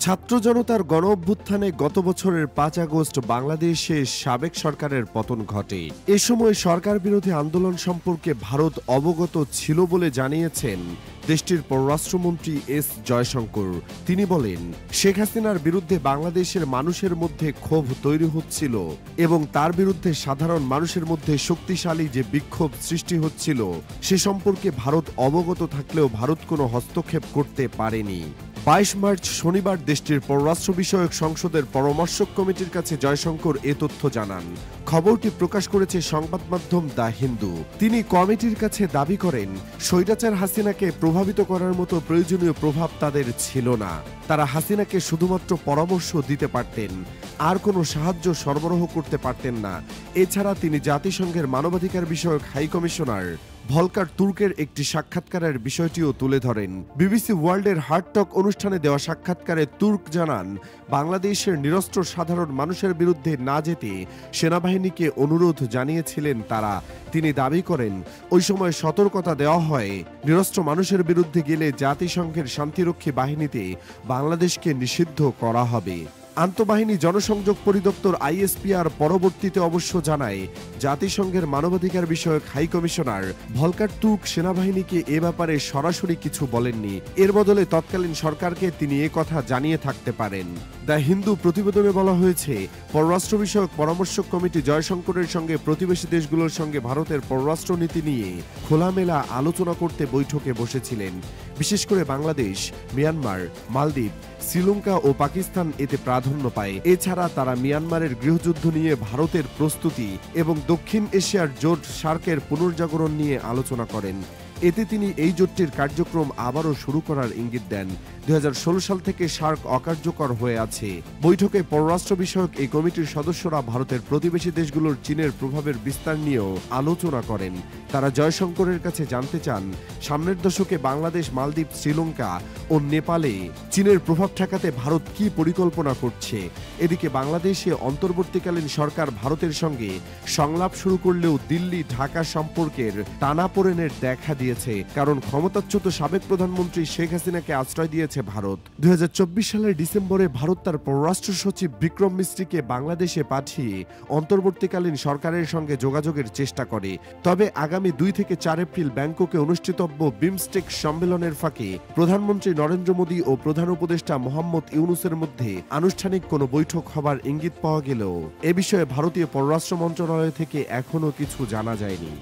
ছাত্র জনতার গণ অভ্যুত্থানে গত বছরের ৫ আগস্ট বাংলাদেশে সাবেক সরকারের পতন ঘটে। এ সময় সরকার বিরোধী আন্দোলন সম্পর্কে ভারত অবগত ছিল বলে জানিয়েছেন দেশটির পররাষ্ট্রমন্ত্রী এস জয়শঙ্কর। তিনি বলেন, শেখ হাসিনার বিরুদ্ধে বাংলাদেশের মানুষের মধ্যে ক্ষোভ তৈরি হচ্ছিল এবং তার বিরুদ্ধে সাধারণ মানুষের মধ্যে শক্তিশালী যে বিক্ষোভ সৃষ্টি হচ্ছিল সে সম্পর্কে ভারত অবগত থাকলেও ভারত কোনো হস্তক্ষেপ করতে পারেনি। ২২ মার্চ শনিবার দেশটির পররাষ্ট্র বিষয়ক সংসদের পরামর্শক কমিটির কাছে জয়শঙ্কর এ তথ্য জানান। খবরটি প্রকাশ করেছে সংবাদ মাধ্যম দ্য হিন্দু। তিনি কমিটির কাছে দাবি করেন, স্বৈরাচার হাসিনাকে প্রভাবিত করার মতো প্রয়োজনীয় প্রভাব তাদের ছিল না। তারা হাসিনাকে শুধুমাত্র পরামর্শ দিতে পারতেন, আর কোনো সাহায্য সরবরাহ করতে পারতেন না। এছাড়া তিনি জাতিসংঘের মানবাধিকার বিষয়ক হাই কমিশনার ভলকার তুর্কের একটি সাক্ষাৎকারের বিষয়টিও তুলে ধরেন। বিবিসি ওয়ার্ল্ডের হার্ট টক অনুষ্ঠানে দেওয়া সাক্ষাৎকারে তুর্ক জানান, বাংলাদেশের নিরস্ত্র সাধারণ মানুষের বিরুদ্ধে না যেতে সেনাবাহিনীকে অনুরোধ জানিয়েছিলেন তারা। তিনি দাবি করেন, ওই সময় সতর্কতা দেওয়া হয়, নিরস্ত্র মানুষের বিরুদ্ধে গেলে জাতিসংঘের শান্তিরক্ষী বাহিনীতে বাংলাদেশকে নিষিদ্ধ করা হবে। আন্তঃবাহিনী জনসংযোগ পরিদপ্তর আইএসপিআর পরবর্তীতে অবশ্য জানায়, জাতিসংঘের মানবাধিকার বিষয়ক হাই কমিশনার ভলকার তুর্ক সেনাবাহিনীকে এ ব্যাপারে সরাসরি কিছু বলেননি। এর বদলে তৎকালীন সরকারকে তিনি এ কথা জানিয়ে থাকতে পারেন। দ্য হিন্দু প্রতিবেদনে বলা হয়েছে, পররাষ্ট্র বিষয়ক পরামর্শক কমিটি জয়শঙ্করের সঙ্গে প্রতিবেশী দেশগুলোর সঙ্গে ভারতের পররাষ্ট্র নীতি নিয়ে খোলামেলা আলোচনা করতে বৈঠকে বসেছিলেন। বিশেষ করে বাংলাদেশ, মিয়ানমার, মালদ্বীপ, শ্রীলঙ্কা ও পাকিস্তান এতে প্রাধান্য পায়। এছাড়া তারা মিয়ানমারের গৃহযুদ্ধ নিয়ে ভারতের প্রস্তুতি এবং দক্ষিণ এশিয়ার জোট সার্কের পুনর্জাগরণ নিয়ে আলোচনা করেন। এতে তিনি এই জোটটির কার্যক্রম আবারও শুরু করার ইঙ্গিত দেন। ২০১৬ সাল থেকে সার্ক অকার্যকর হয়ে আছে। বৈঠকে পররাষ্ট্র বিষয়ক এই কমিটির সদস্যরা ভারতের প্রতিবেশী দেশগুলোর চীনের প্রভাবের বিস্তার নিয়েও আলোচনা করেন। তারা জয়শঙ্করের কাছে জানতে চান, সামনের দশকে বাংলাদেশ, মালদ্বীপ, শ্রীলঙ্কা ও নেপালে চীনের প্রভাব ঠেকাতে ভারত কি পরিকল্পনা করছে। এদিকে বাংলাদেশে অন্তর্বর্তীকালীন সরকার ভারতের সঙ্গে সংলাপ শুরু করলেও দিল্লি ঢাকা সম্পর্কের টানাপোড়েনের দেখা দিয়েছে, কারণ ক্ষমতাচ্যুত সাবেক প্রধানমন্ত্রী শেখ হাসিনাকে আশ্রয় দিয়েছে ভারত। ২০২৪ সালের ডিসেম্বরে ভারত তার পররাষ্ট্র সচিব বিক্রম মিস্ত্রিকে বাংলাদেশে পাঠিয়ে অন্তর্বর্তীকালীন সরকারের সঙ্গে যোগাযোগের চেষ্টা করে। তবে আগামী ২ থেকে ৪ এপ্রিল ব্যাংককে অনুষ্ঠিতব্য বিমস্টেক সম্মেলনের ফাঁকে প্রধানমন্ত্রী নরেন্দ্র মোদী ও প্রধান উপদেষ্টা মোহাম্মদ ইউনূসের মধ্যে আনুষ্ঠানিক কোনো বৈঠক হবার ইঙ্গিত পাওয়া গেলেও এ বিষয়ে ভারতীয় পররাষ্ট্র মন্ত্রণালয় থেকে এখনও কিছু জানা যায়নি।